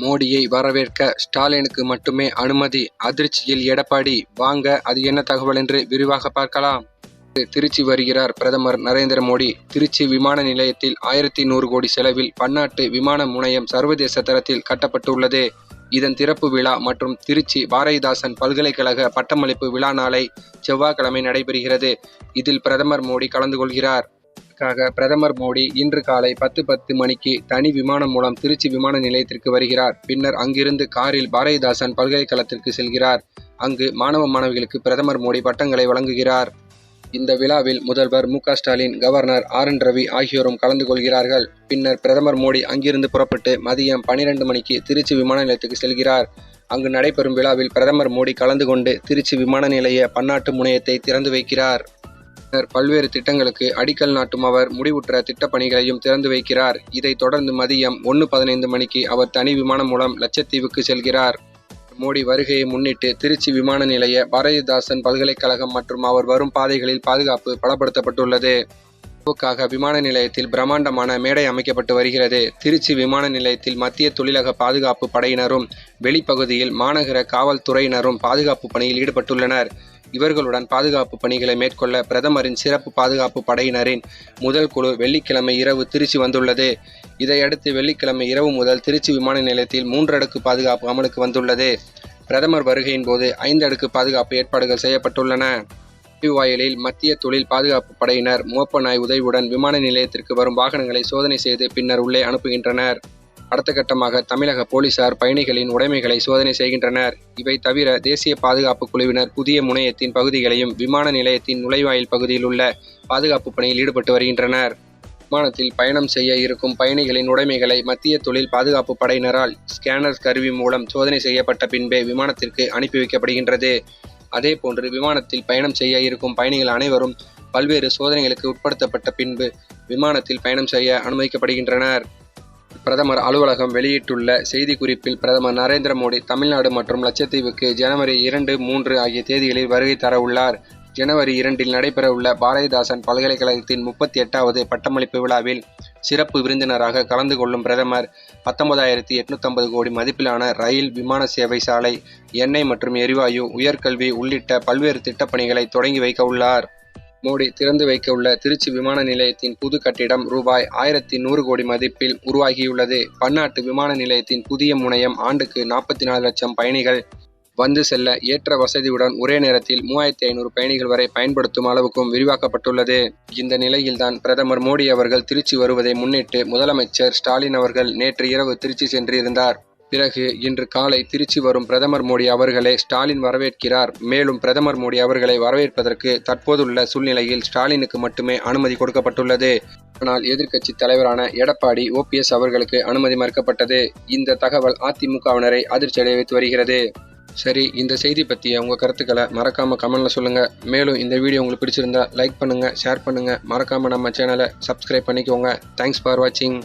மோடியை வரவேற்க ஸ்டாலினுக்கு மட்டுமே அனுமதி. அதிர்ச்சியில் எடப்பாடி. வாங்க, அது என்ன தகவல் என்று விரிவாக பார்க்கலாம். திருச்சி வருகிறார் பிரதமர் நரேந்திர மோடி. திருச்சி விமான நிலையத்தில் 1100 கோடி செலவில் பன்னாட்டு விமான முனையம் சர்வதேச தரத்தில் கட்டப்பட்டுள்ளது. இதன் திறப்பு விழா மற்றும் திருச்சி பாரதிதாசன் பல்கலைக்கழக பட்டமளிப்பு விழா நாளை செவ்வாய்க்கிழமை நடைபெறுகிறது. இதில் பிரதமர் மோடி கலந்து கொள்கிறார். பிரதமர் மோடி இன்று காலை 10:10 மணிக்கு தனி விமானம் மூலம் திருச்சி விமான நிலையத்திற்கு வருகிறார். பின்னர் அங்கிருந்து காரில் பாரதிதாசன் பல்கலைக்கழகத்திற்கு செல்கிறார். அங்கு மாணவ மாணவிகளுக்கு பிரதமர் மோடி பட்டங்களை வழங்குகிறார். இந்த விழாவில் முதல்வர் மு.க. ஸ்டாலின், கவர்னர் ஆர்.என். ரவி ஆகியோரும் கலந்து கொள்கிறார்கள். பின்னர் பிரதமர் மோடி அங்கிருந்து புறப்பட்டு மதியம் 12 மணிக்கு திருச்சி விமான நிலையத்துக்கு செல்கிறார். அங்கு நடைபெறும் விழாவில் பிரதமர் மோடி கலந்து கொண்டு திருச்சி விமான நிலைய பன்னாட்டு முனையத்தை திறந்து வைக்கிறார். பல்வேறு திட்டங்களுக்கு அடிக்கல் நாட்டும் அவர் முடிவுற்ற திட்டப்பணிகளையும் திறந்து வைக்கிறார். இதைத் தொடர்ந்து மதியம் 1:15 மணிக்கு அவர் தனி விமானம் மூலம் லட்சத்தீவுக்கு செல்கிறார். மோடி வருகையை முன்னிட்டு திருச்சி விமான நிலைய பாரதிதாசன் பல்கலைக்கழகம் மற்றும் அவர் வரும் பாதைகளில் பாதுகாப்பு பலப்படுத்தப்பட்டுள்ளது. விமான நிலையத்தில் பிரம்மாண்டமான மேடை அமைக்கப்பட்டு வருகிறது. திருச்சி விமான நிலையத்தில் மத்திய தொழிலக பாதுகாப்பு படையினரும் வெளிப்பகுதியில் மாநகர காவல்துறையினரும் பாதுகாப்பு பணியில் ஈடுபட்டுள்ளனர். இவர்களுடன் பாதுகாப்பு பணிகளை மேற்கொள்ள பிரதமரின் சிறப்பு பாதுகாப்பு படையினரின் முதல் குழு வெள்ளிக்கிழமை இரவு திருச்சி வந்துள்ளது. இதையடுத்து வெள்ளிக்கிழமை இரவு முதல் திருச்சி விமான நிலையத்தில் 3 அடுக்கு பாதுகாப்பு அமலுக்கு வந்துள்ளது. பிரதமர் வருகையின் போது 5 அடுக்கு பாதுகாப்பு ஏற்பாடுகள் செய்யப்பட்டுள்ளன. வாயிலில் மத்திய தொழில் பாதுகாப்பு படையினர் மோப்ப நாய் உதவியுடன் விமான நிலையத்திற்கு வரும் வாகனங்களை சோதனை செய்து பின்னர் உள்ளே அனுப்புகின்றனர். அடுத்த கட்டமாக தமிழக போலீசார் பயணிகளின் உடைமைகளை சோதனை செய்கின்றனர். இவை தவிர தேசிய பாதுகாப்பு குழுவினர் புதிய முனையத்தின் பகுதிகளையும் விமான நிலையத்தின் நுழைவாயில் பகுதியில் உள்ள பாதுகாப்பு பணியில் ஈடுபட்டு வருகின்றனர். விமானத்தில் பயணம் செய்ய இருக்கும் பயணிகளின் உடைமைகளை மத்திய தொழில் பாதுகாப்பு படையினரால் ஸ்கேனர் கருவி மூலம் சோதனை செய்யப்பட்ட பின்பே விமானத்திற்கு அனுப்பி வைக்கப்படுகின்றது. அதேபோன்று விமானத்தில் பயணம் செய்ய இருக்கும் பயணிகள் அனைவரும் பல்வேறு சோதனைகளுக்கு உட்படுத்தப்பட்ட பின்பு விமானத்தில் பயணம் செய்ய அனுமதிக்கப்படுகின்றனர். பிரதமர் அலுவலகம் வெளியிட்டுள்ள செய்திக்குறிப்பில் பிரதமர் நரேந்திர மோடி தமிழ்நாடு மற்றும் லட்சத்தீவுக்கு ஜனவரி 2, 3 ஆகிய தேதிகளில் வருகை தர உள்ளார். ஜனவரி 2 நடைபெறவுள்ள பாரதிதாசன் பல்கலைக்கழகத்தின் 38வது பட்டமளிப்பு விழாவில் சிறப்பு விருந்தினராக கலந்து கொள்ளும் பிரதமர் 19,850 கோடி மதிப்பிலான ரயில், விமான சேவை, சாலை, எண்ணெய் மற்றும் எரிவாயு, உயர்கல்வி உள்ளிட்ட பல்வேறு திட்டப்பணிகளை தொடங்கி வைக்க உள்ளார். மோடி திறந்து வைக்க உள்ள திருச்சி விமான நிலையத்தின் புது கட்டிடம் ரூபாய் 1,100 கோடி மதிப்பில் உருவாகியுள்ளது. பன்னாட்டு விமான நிலையத்தின் புதிய முனையம் ஆண்டுக்கு 44 லட்சம் பயணிகள் வந்து செல்ல ஏற்ற வசதியுடன் ஒரே நேரத்தில் 3,500 பயணிகள் வரை பயன்படுத்தும் அளவுக்கும் விரிவாக்கப்பட்டுள்ளது. இந்த நிலையில்தான் பிரதமர் மோடி அவர்கள் திருச்சி வருவதை முன்னிட்டு முதலமைச்சர் ஸ்டாலின் அவர்கள் நேற்று இரவு திருச்சி சென்றிருந்தார். பிறகு இன்று காலை திருச்சி வரும் பிரதமர் மோடி அவர்களை ஸ்டாலின் வரவேற்கிறார். மேலும் பிரதமர் மோடி அவர்களை வரவேற்பதற்கு தற்போதுள்ள சூழ்நிலையில் ஸ்டாலினுக்கு மட்டுமே அனுமதி கொடுக்கப்பட்டுள்ளது. ஆனால் எதிர்க்கட்சி தலைவரான எடப்பாடி OPS அவர்களுக்கு அனுமதி மறுக்கப்பட்டது. இந்த தகவல் அதிமுகவினரை அதிர்ச்சியடைய வைத்து வருகிறது. சரி, இந்த செய்தி பற்றிய உங்கள் கருத்துக்களை மறக்காமல் கமெண்ட்ல சொல்லுங்கள். மேலும் இந்த வீடியோ உங்களுக்கு பிடிச்சிருந்தா லைக் பண்ணுங்கள், ஷேர் பண்ணுங்கள். மறக்காமல் நம்ம சேனலை சப்ஸ்கிரைப் பண்ணிக்கோங்க. தேங்க்ஸ் ஃபார் வாட்சிங்.